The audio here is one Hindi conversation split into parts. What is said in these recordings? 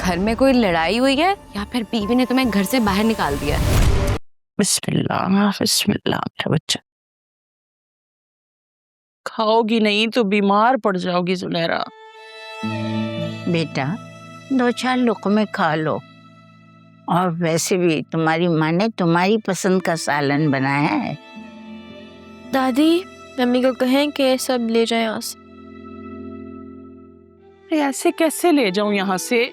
घर में कोई लड़ाई हुई है या फिर बीवी ने तुम्हें घर से बाहर निकाल दिया है? बिस्मिल्लाह बिस्मिल्लाह। क्या बच्चा, खाओगी नहीं तो बीमार पड़ जाओगी सुनहरा। बेटा 2-4 लुक़मे खा लो। और वैसे भी तुम्हारी माँ ने तुम्हारी पसंद का सालन बनाया है। दादी मम्मी को कहें कि सब ले जाए यहाँ से। ऐसे कैसे ले जाऊं यहाँ से?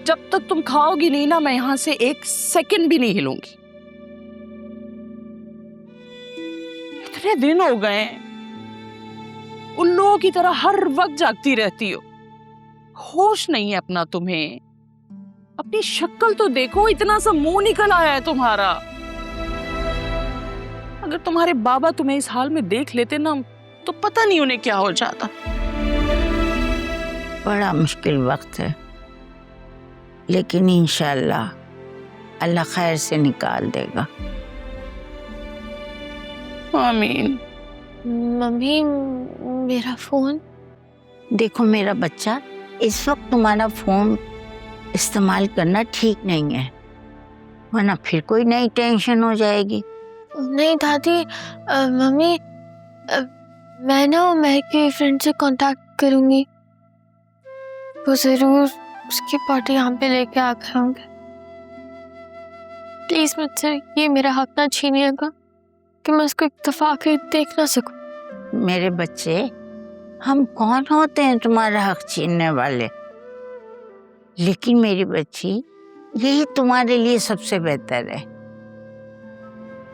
जब तक तुम खाओगी नहीं ना, मैं यहाँ से 1 सेकंड भी नहीं हिलूंगी। इतने दिन हो गए, उन लोगों की तरह हर वक्त जागती रहती हो। होश नहीं है अपना तुम्हें। अपनी शक्ल तो देखो, इतना सा मुंह निकल आया है तुम्हारा। अगर तुम्हारे बाबा तुम्हें इस हाल में देख लेते ना, तो पता नहीं उन्हें क्या हो जाता। बड़ा मुश्किल वक्त है, लेकिन इंशाअल्लाह अल्लाह खैर से निकाल देगा। आमीन। मम्मी मेरा फोन। देखो मेरा बच्चा, इस वक्त तुम्हारा फोन इस्तेमाल करना ठीक नहीं है, वरना फिर कोई नई टेंशन हो जाएगी। नहीं दादी, मम्मी मैं ना उमर की फ्रेंड से कांटेक्ट करूंगी, वो जरूर उसकी पार्टी यहाँ पे लेके आ गए होंगे। प्लीज मुझसे ये मेरा हक ना छीनिएगा कि मैं उसको एक दफा आके देख ना सकूं। मेरे बच्चे, हम कौन होते हैं तुम्हारा हक छीनने वाले? लेकिन मेरी बच्ची, यही तुम्हारे लिए सबसे बेहतर है।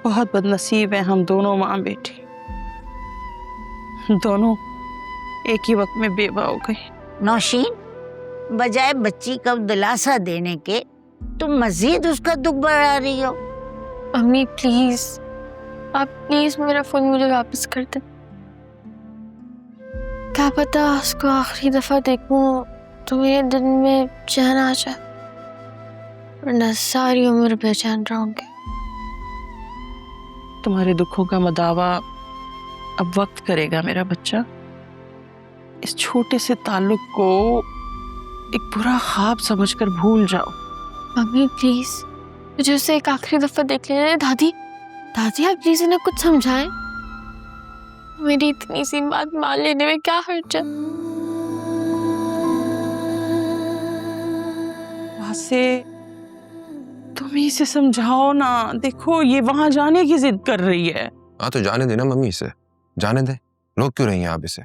बहुत बदनसीब है हम दोनों माँ बेटी, दोनों एक ही वक्त में बेवा हो गई। नौशीन, बजाय बच्ची को दिलासा देने के तुम मजीद उसका दुख बढ़ा रही हो। मम्मी प्लीज, आप प्लीज मेरा फोन मुझे वापस कर दें। क्या पता उसको आखिरी दफा देखूं तो मेरे दिल में चैन आ जाए, वरना सारी उम्र बेचैन रहूंगी। तुम्हारे दुखों का मदावा अब वक्त करेगा मेरा बच्चा। इस छोटे से ताल्लुक को एक बुरा ख्वाब समझकर भूल जाओ। मम्मी प्लीज मुझे उसे एक आखिरी दफा देख लेने। दादी दादी आप प्लीज इन्हें कुछ समझाएं। मेरी इतनी सी बात मान लेने में क्या हर्ज है? से तुम ही से समझाओ ना। देखो ये वहां जाने की जिद कर रही है। हाँ तो जाने देना मम्मी, इसे जाने दे। रोक क्यों रही हैं आप इसे?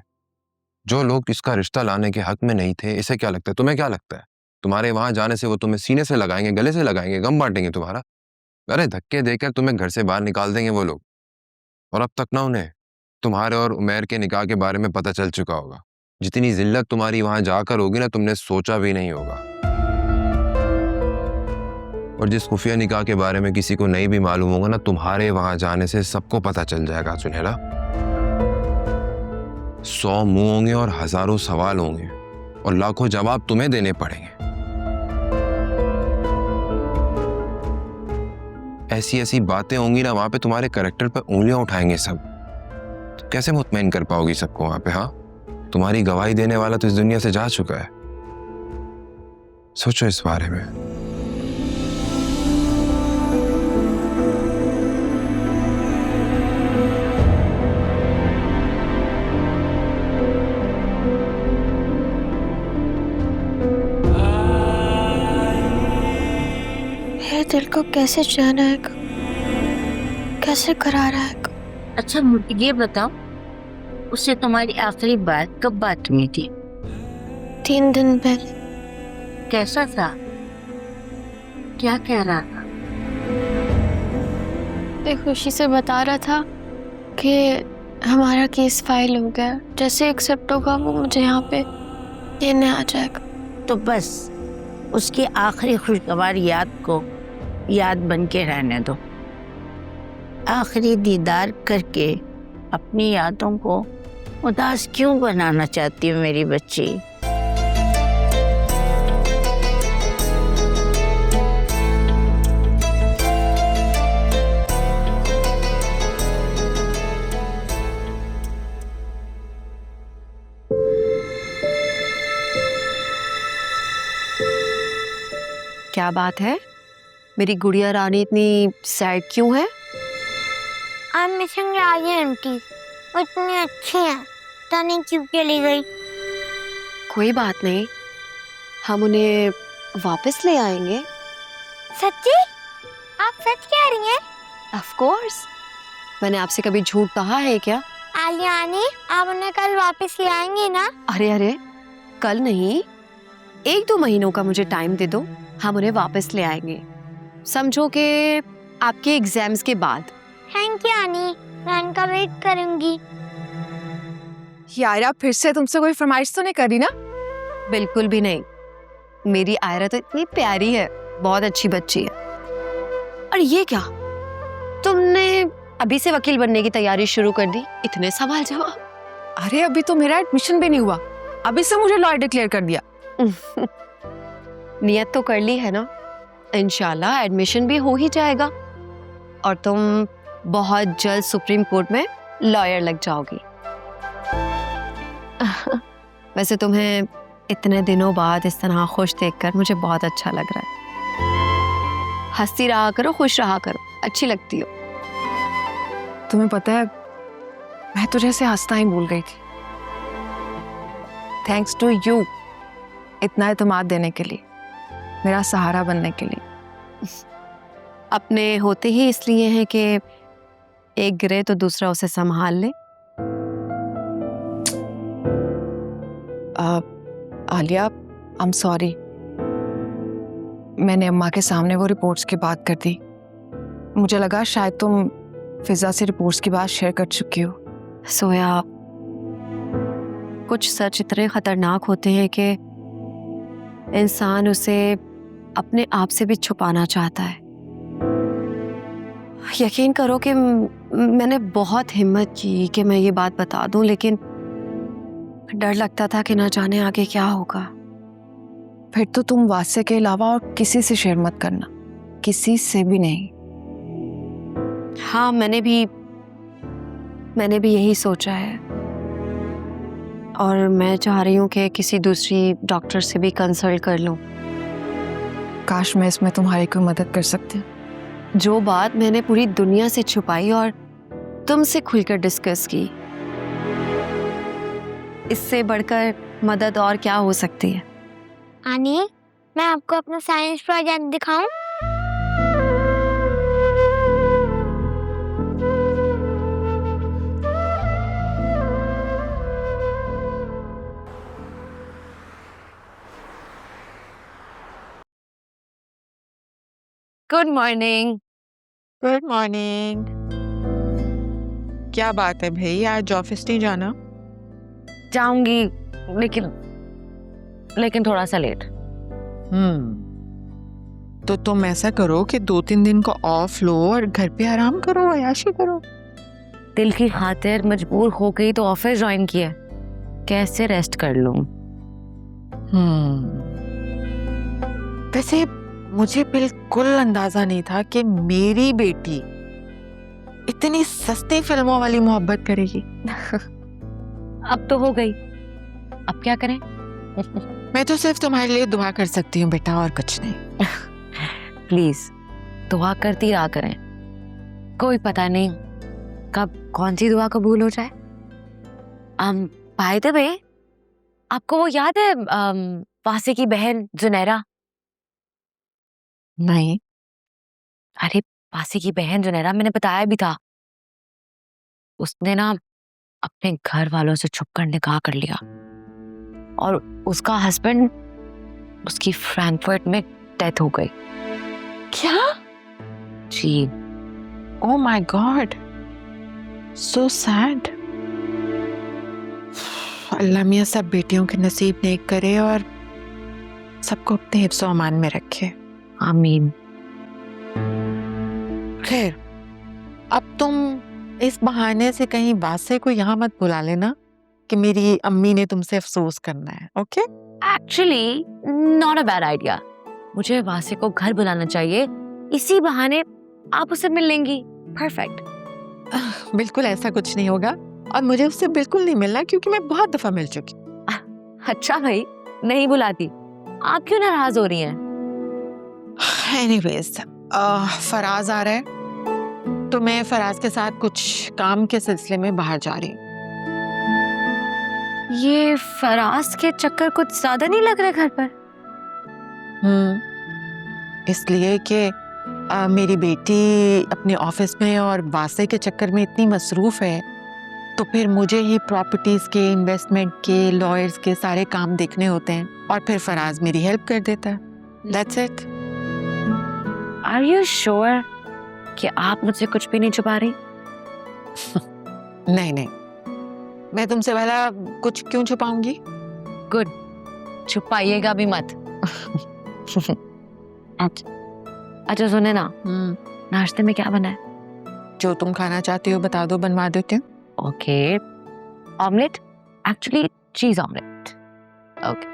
जो लोग इसका रिश्ता लाने के हक में नहीं थे, इसे क्या लगता है? तुम्हें क्या लगता है तुम्हारे वहां जाने से वो तुम्हें सीने से लगाएंगे, गले से लगाएंगे, गम बांटेंगे तुम्हारा? अरे धक्के देकर तुम्हें घर से बाहर निकाल देंगे वो लोग। और अब तक ना उन्हें तुम्हारे और उमैर के निकाह के बारे में पता चल चुका होगा। जितनी जिल्लत तुम्हारी वहां जाकर होगी ना, तुमने सोचा भी नहीं होगा। और जिस खुफिया निकाह के बारे में किसी को नहीं भी मालूम होगा ना, तुम्हारे वहां जाने से सबको पता चल जाएगा सुनहरा। 100 मुंह होंगे और हजारों सवाल होंगे और लाखों जवाब तुम्हें देने पड़ेंगे। ऐसी ऐसी बातें होंगी ना वहां पे, तुम्हारे कैरेक्टर पर उंगलियां उठाएंगे सब। तो कैसे मुतमईन कर पाओगी सबको वहां पे? हाँ, तुम्हारी गवाही देने वाला तो इस दुनिया से जा चुका है। सोचो इस बारे में। दिल को कैसे चैन आएगा, कैसे करार आएगा? अच्छा मुझे ये बताओ, उससे तुम्हारी आखिरी बात कब बात हुई थी? 3 दिन पहले। कैसा था? क्या कह रहा था? एक खुशी से बता रहा था कि हमारा केस फाइल हो गया, जैसे एक्सेप्ट होगा वो मुझे यहाँ पे लेने आ जाएगा। तो बस उसकी आखिरी खुशगवार याद को याद बन के रहने दो। आखिरी दीदार करके अपनी यादों को उदास क्यों बनाना चाहती हो मेरी बच्ची? क्या बात है? मेरी गुड़िया रानी इतनी सैड क्यों है? आई एम मिसिंग राजी आंटी, वो इतनी अच्छी है, पता नहीं क्यों चली गई। कोई बात नहीं, हम उन्हें वापस ले आएंगे। सच्ची? आप सच कह रही हैं? ऑफ कोर्स, मैंने आपसे कभी झूठ कहा है क्या? आलियानी, आप उन्हें कल वापस ले आएंगे ना? अरे अरे, कल नहीं, 1-2 महीनों का मुझे टाइम दे दो, हम उन्हें वापस ले आएंगे। समझो कि आपके एग्जाम्स के बाद। थैंक यू आनी, मैं उनका वेट करूंगी। यारा फिर से तुमसे कोई फरमाइश तो नहीं करी ना? बिल्कुल भी नहीं, मेरी आयरा तो इतनी प्यारी है, बहुत अच्छी बच्ची है। और ये क्या, तुमने अभी से वकील बनने की तैयारी शुरू कर दी? इतने सवाल जवाब। अरे अभी तो मेरा एडमिशन भी नहीं हुआ, अभी से मुझे लॉयर डिक्लेयर कर दिया। नियत तो कर ली है ना, इंशाल्लाह एडमिशन भी हो ही जाएगा और तुम बहुत जल्द सुप्रीम कोर्ट में लॉयर लग जाओगी। वैसे तुम्हें इतने दिनों बाद इस तरह खुश देखकर मुझे बहुत अच्छा लग रहा है। हंसती रहा करो, खुश रहा करो, अच्छी लगती हो। तुम्हें पता है, मैं तुझे से हंसना ही भूल गई थी। थैंक्स टू यू, इतना एतमाद देने के लिए, मेरा सहारा बनने के लिए। अपने होते ही इसलिए हैं कि एक गिरे तो दूसरा उसे संभाल ले। आलिया, आई एम सॉरी, मैंने अम्मा के सामने वो रिपोर्ट्स की बात कर दी। मुझे लगा शायद तुम फिजा से रिपोर्ट्स की बात शेयर कर चुकी हो। सोया, कुछ सच इतने खतरनाक होते हैं कि इंसान उसे अपने आप से भी छुपाना चाहता है। यकीन करो कि मैंने बहुत हिम्मत की कि मैं ये बात बता दूं, लेकिन डर लगता था कि ना जाने आगे क्या होगा। फिर तो तुम वासे के अलावा और किसी से शेयर मत करना, किसी से भी नहीं। हाँ, मैंने भी यही सोचा है और मैं चाह रही हूँ कि किसी दूसरी डॉक्टर से भी कंसल्ट कर लूँ। काश मैं इसमें तुम्हारी कोई मदद कर सकती हूँ। जो बात मैंने पूरी दुनिया से छुपाई और तुमसे खुलकर डिस्कस की, इससे बढ़कर मदद और क्या हो सकती है? आनी, मैं आपको अपना साइंस प्रोजेक्ट दिखाऊं? Good morning. Good morning. क्या बात है भाई, आज ऑफिस नहीं जाना? जाऊंगी, लेकिन थोड़ा सा लेट। तो तुम ऐसा करो कि 2-3 दिन का ऑफ लो और घर पे आराम करो, अयाशी करो। दिल की खातिर मजबूर हो गई तो ऑफिस ज्वाइन किया, कैसे रेस्ट कर लूं? वैसे मुझे बिल्कुल अंदाजा नहीं था कि मेरी बेटी इतनी सस्ती फिल्मों वाली मोहब्बत करेगी। अब तो हो गई, अब क्या करें? मैं तो सिर्फ तुम्हारे लिए दुआ कर सकती हूँ बेटा, और कुछ नहीं। प्लीज दुआ करती रहा करें, कोई पता नहीं कब कौन सी दुआ कबूल हो जाए। बाय द वे, आपको वो याद है वासे की बहन जुनैरा? नहीं। अरे वासे की बहन जुनैरा, मैंने बताया भी था, उसने ना अपने घर वालों से छुपकर निकाह कर लिया और उसका हस्बैंड, उसकी फ्रैंकफर्ट में डेथ हो गई। क्या? जी। Oh my God, so sad. अल्लाह मियां सब बेटियों के नसीब नेक करे और सबको अपने हिफ्ज़ व अमान में रखे। आमीन। खैर, अब तुम इस बहाने से कहीं वासे को यहाँ मत बुला लेना कि मेरी अम्मी ने तुमसे अफसोस करना है। Okay? Actually not a bad idea, मुझे वासे को घर बुलाना चाहिए, इसी बहाने आप उससे मिल लेंगी। परफेक्ट। बिल्कुल ऐसा कुछ नहीं होगा और मुझे उससे बिल्कुल नहीं मिलना, क्योंकि मैं बहुत दफा मिल चुकी। अच्छा भाई, नहीं बुलाती, आप क्यों नाराज हो रही हैं? एनीवेज, फराज आ रहा है तो मैं फराज के साथ कुछ काम के सिलसिले में बाहर जा रही हूँ। ये फराज के चक्कर कुछ ज्यादा नहीं लग रहे घर पर? इसलिए कि मेरी बेटी अपने ऑफिस में और वासे के चक्कर में इतनी मसरूफ है, तो फिर मुझे ही प्रॉपर्टीज के, इन्वेस्टमेंट के, लॉयर्स के सारे काम देखने होते हैं और फिर फराज मेरी हेल्प कर देता है। That's it. Are you sure कि आप मुझसे कुछ भी नहीं छुपा रही? नहीं नहीं, मैं तुमसे भला कुछ क्यों छुपाऊंगी? गुड, छुपाइएगा भी मत। अच्छा सुने ना, नाश्ते में क्या बना है? जो तुम खाना चाहती हो बता दो, बनवा देती हूँ। ओके, ऑमलेट, एक्चुअली चीज ऑमलेट। ओके।